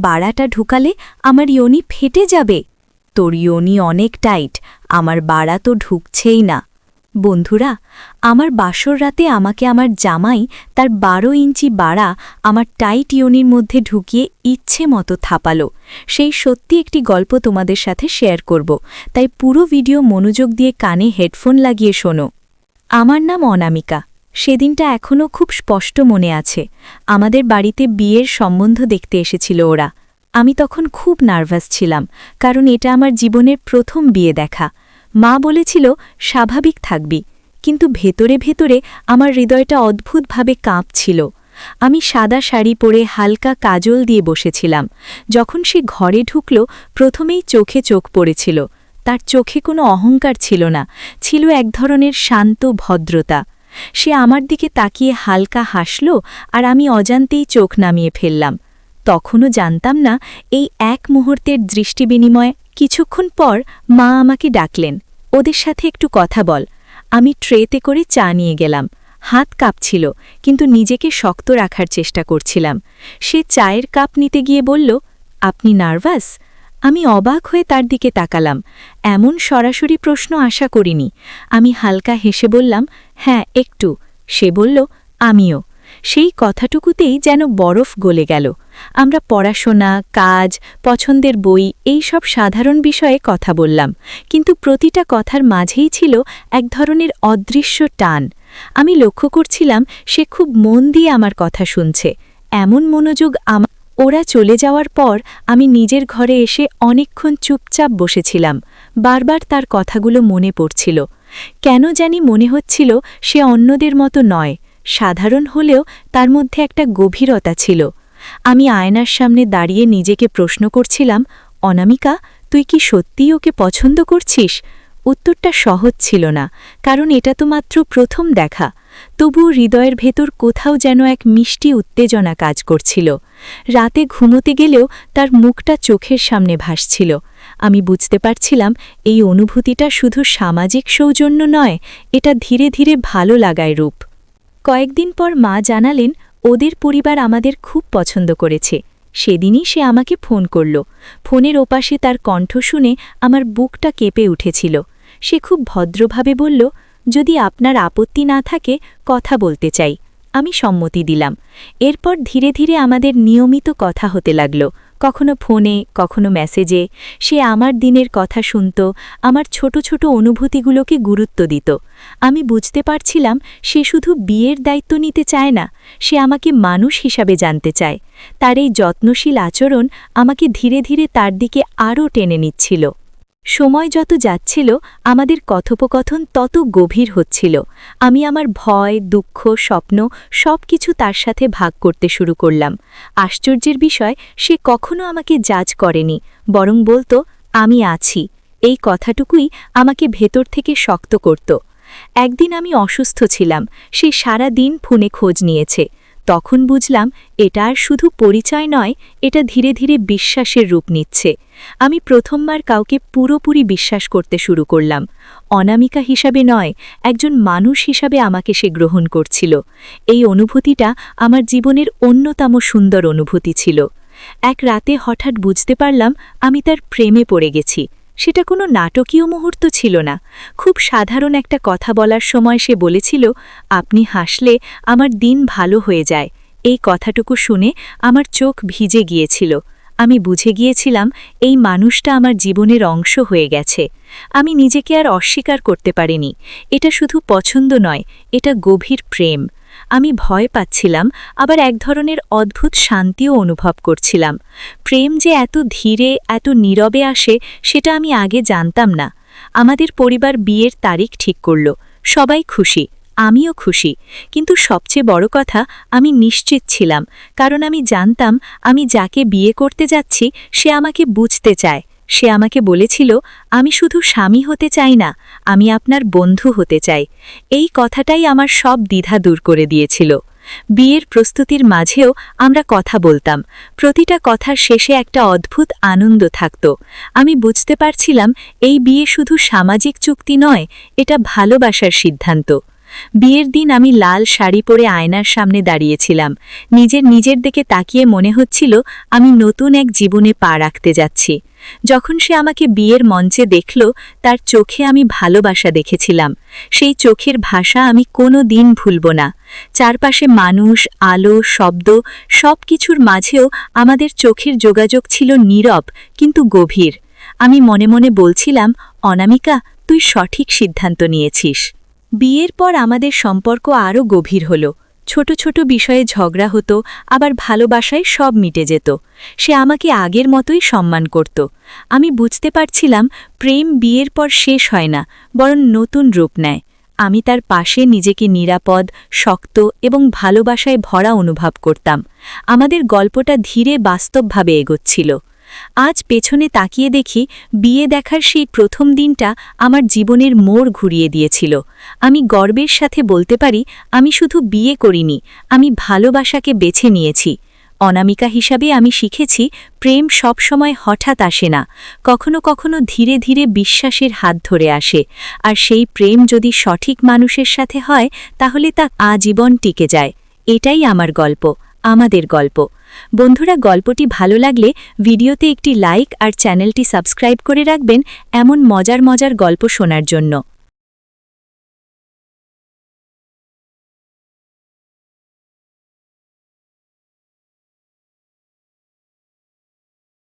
বাড়াটা ঢুকালে আমার ইয়োনি ফেটে যাবে। তোর ইয়োনি অনেক টাইট, আমার বাড়া তো ঢুকছেই না। বন্ধুরা, আমার বাসর রাতে আমাকে আমার জামাই তার 12 ইঞ্চি বাড়া আমার টাইট ইয়োনির মধ্যে ঢুকিয়ে ইচ্ছে মতো থাপালো। সেই সত্যি একটি গল্প তোমাদের সাথে শেয়ার করব, তাই পুরো ভিডিও মনোযোগ দিয়ে কানে হেডফোন লাগিয়ে শোনো। আমার নাম অনামিকা। সেদিনটা এখনও খুব স্পষ্ট মনে আছে। আমাদের বাড়িতে বিয়ের সম্বন্ধ দেখতে এসেছিল ওরা। আমি তখন খুব নার্ভাস ছিলাম, কারণ এটা আমার জীবনের প্রথম বিয়ে দেখা। মা বলেছিল স্বাভাবিক থাকবি, কিন্তু ভেতরে ভেতরে আমার হৃদয়টা অদ্ভুতভাবে কাঁপছিল। আমি সাদা শাড়ি পরে হালকা কাজল দিয়ে বসেছিলাম। যখন সে ঘরে ঢুকল, প্রথমেই চোখে চোখ পড়েছিল। তার চোখে কোনো অহংকার ছিল না, ছিল এক ধরনের শান্ত ভদ্রতা। সে আমার দিকে তাকিয়ে হালকা হাসল, আর আমি অজান্তেই চোখ নামিয়ে ফেললাম। তখনও জানতাম না এই এক মুহূর্তের দৃষ্টি বিনিময়। কিছুক্ষণ পর মা আমাকে ডাকলেন, ওদের সাথে একটু কথা বল। আমি ট্রেতে করে চা নিয়ে গেলাম। হাত কাঁপছিল, কিন্তু নিজেকে শক্ত রাখার চেষ্টা করছিলাম। সে চায়ের কাপ নিতে গিয়ে বলল, আপনি নার্ভাস? আমি অবাক হয়ে তার দিকে তাকালাম। এমন সরাসরি প্রশ্ন আশা করিনি। আমি হালকা হেসে বললাম, হ্যাঁ একটু। সে বলল, আমিও। সেই কথাটুকুতেই যেন বরফ গলে গেল। আমরা পড়াশোনা, কাজ, পছন্দের বই, এই সব সাধারণ বিষয়ে কথা বললাম, কিন্তু প্রতিটা কথার মাঝেই ছিল এক ধরনের অদৃশ্য টান। আমি লক্ষ্য করছিলাম সে খুব মন দিয়ে আমার কথা শুনছে। এমন মনোযোগ ওরা চলে যাওয়ার পর আমি নিজের ঘরে এসে অনেকক্ষণ চুপচাপ বসেছিলাম। বারবার তার কথাগুলো মনে পড়ছিল। কেন জানি মনে হচ্ছিল সে অন্যদের মতো নয়, সাধারণ হলেও তার মধ্যে একটা গভীরতা ছিল। আমি আয়নার সামনে দাঁড়িয়ে নিজেকে প্রশ্ন করছিলাম, অনামিকা, তুই কি সত্যিই ওকে পছন্দ করছিস? উত্তরটা সহজ ছিল না, কারণ এটা তো মাত্র প্রথম দেখা। তবুও হৃদয়ের ভেতর কোথাও যেন এক মিষ্টি উত্তেজনা কাজ করছিল। রাতে ঘুমোতে গেলেও তার মুখটা চোখের সামনে ভাসছিল। আমি বুঝতে পারছিলাম এই অনুভূতিটা শুধু সামাজিক সৌজন্য নয়, এটা ধীরে ধীরে ভালো লাগায় রূপ। কয়েকদিন পর মা জানালেন ওদের পরিবার আমাদের খুব পছন্দ করেছে। সেদিনই সে আমাকে ফোন করল। ফোনের ওপাশে তার কণ্ঠ শুনে আমার বুকটা কেঁপে উঠেছিল। সে খুব ভদ্রভাবে বলল, যদি আপনার আপত্তি না থাকে কথা বলতে চাই। আমি সম্মতি দিলাম। এরপর ধীরে ধীরে আমাদের নিয়মিত কথা হতে লাগল, কখনো ফোনে, কখনো মেসেজে। সে আমার দিনের কথা শুনত, আমার ছোট ছোট অনুভূতিগুলোকে গুরুত্ব দিত। আমি বুঝতে পারছিলাম সে শুধু বিয়ের দায়িত্ব নিতে চায় না, সে আমাকে মানুষ হিসাবে জানতে চায়। তার এই যত্নশীল আচরণ আমাকে ধীরে ধীরে তার দিকে আরও টেনে নিচ্ছিল। সময় যত যাচ্ছিল আমাদের কথোপকথন তত গভীর হচ্ছিল। আমি আমার ভয়, দুঃখ, স্বপ্ন সব কিছু তার সাথে ভাগ করতে শুরু করলাম। আশ্চর্যের বিষয়, সে কখনো আমাকে জাজ করেনি, বরং বলতো, আমি আছি। এই কথাটুকুই আমাকে ভেতর থেকে শক্ত করত। একদিন আমি অসুস্থ ছিলাম। সে সারা দিন ফোনে খোঁজ নিয়েছে। তখন বুঝলাম এটা আর শুধু পরিচয় নয়, এটা ধীরে ধীরে বিশ্বাসের রূপ নিচ্ছে। আমি প্রথমবার কাউকে পুরোপুরি বিশ্বাস করতে শুরু করলাম। অনামিকা হিসাবে নয়, একজন মানুষ হিসাবে আমাকে সে গ্রহণ করছিল। এই অনুভূতিটা আমার জীবনের অন্যতম সুন্দর অনুভূতি ছিল। এক রাতে হঠাৎ বুঝতে পারলাম আমি তার প্রেমে পড়ে গেছি। সেটা কোনো নাটকীয় মুহূর্ত ছিল না। খুব সাধারণ একটা কথা বলার সময় সে বলেছিল, আপনি হাসলে আমার দিন ভালো হয়ে যায়। এই কথাটুকু শুনে আমার চোখ ভিজে গিয়েছিল। আমি বুঝে গিয়েছিলাম এই মানুষটা আমার জীবনের অংশ হয়ে গেছে। আমি নিজেকে আর অস্বীকার করতে পারিনি। এটা শুধু পছন্দ নয়, এটা গভীর প্রেম। আমি ভয় পাচ্ছিলাম, আবার এক ধরনের অদ্ভুত শান্তিও অনুভব করছিলাম। প্রেম যে এত ধীরে, এত নীরবে আসে, সেটা আমি আগে জানতাম না। আমাদের পরিবার বিয়ের তারিখ ঠিক করল। সবাই খুশি, আমিও খুশি। কিন্তু সবচেয়ে বড় কথা, আমি নিশ্চিত ছিলাম, কারণ আমি জানতাম আমি যাকে বিয়ে করতে যাচ্ছি সে আমাকে বুঝতে চায়। সে আমাকে বলেছিল, আমি শুধু স্বামী হতে চাই না, আমি আপনার বন্ধু হতে চাই। এই কথাটাই আমার সব দ্বিধা দূর করে দিয়েছিল। বিয়ের প্রস্তুতির মাঝেও আমরা কথা বলতাম। প্রতিটা কথার শেষে একটা অদ্ভুত আনন্দ থাকত। আমি বুঝতে পারছিলাম এই বিয়ে শুধু সামাজিক চুক্তি নয়, এটা ভালোবাসার সিদ্ধান্ত। বিয়ের দিন আমি লাল শাড়ি পরে আয়নার সামনে দাঁড়িয়েছিলাম। নিজের দিকে তাকিয়ে মনে হচ্ছিল আমি নতুন এক জীবনে পা রাখতে যাচ্ছি। যখন সে আমাকে বিয়ের মঞ্চে দেখল, তার চোখে আমি ভালোবাসা দেখেছিলাম। সেই চোখের ভাষা আমি কোনো দিন ভুলব না। চারপাশে মানুষ, আলো, শব্দ সব কিছুর মাঝেও আমাদের চোখের যোগাযোগ ছিল নীরব কিন্তু গভীর। আমি মনে মনে বলছিলাম, অনামিকা, তুই সঠিক সিদ্ধান্ত নিয়েছিস। বিয়ের পর আমাদের সম্পর্ক আরও গভীর হল। ছোট ছোট বিষয়ে ঝগড়া হতো, আবার ভালোবাসায় সব মিটে যেত। সে আমাকে আগের মতোই সম্মান করত। আমি বুঝতে পারছিলাম প্রেম বিয়ের পর শেষ হয় না, বরং নতুন রূপ নেয়। আমি তার পাশে নিজেকে নিরাপদ, শক্ত এবং ভালোবাসায় ভরা অনুভব করতাম। আমাদের গল্পটা ধীরে বাস্তবভাবে এগোচ্ছিল। আজ পেছনে তাকিয়ে দেখি বিয়ে দেখার সেই প্রথম দিনটা আমার জীবনের মোড় ঘুরিয়ে দিয়েছিল। আমি গর্বের সাথে বলতে পারি, আমি শুধু বিয়ে করিনি, আমি ভালোবাসাকে বেছে নিয়েছি। অনামিকা হিসাবে আমি শিখেছি প্রেম সবসময় হঠাৎ আসে না, কখনো কখনো ধীরে ধীরে বিশ্বাসের হাত ধরে আসে। আর সেই প্রেম যদি সঠিক মানুষের সাথে হয় তাহলে তা আজীবন টিকে যায়। এটাই আমার গল্প, আমাদের গল্প। বন্ধুরা, গল্পটি ভালো লাগলে ভিডিওতে একটি লাইক আর চ্যানেলটি সাবস্ক্রাইব করে রাখবেন এমন মজার গল্প শোনার জন্য।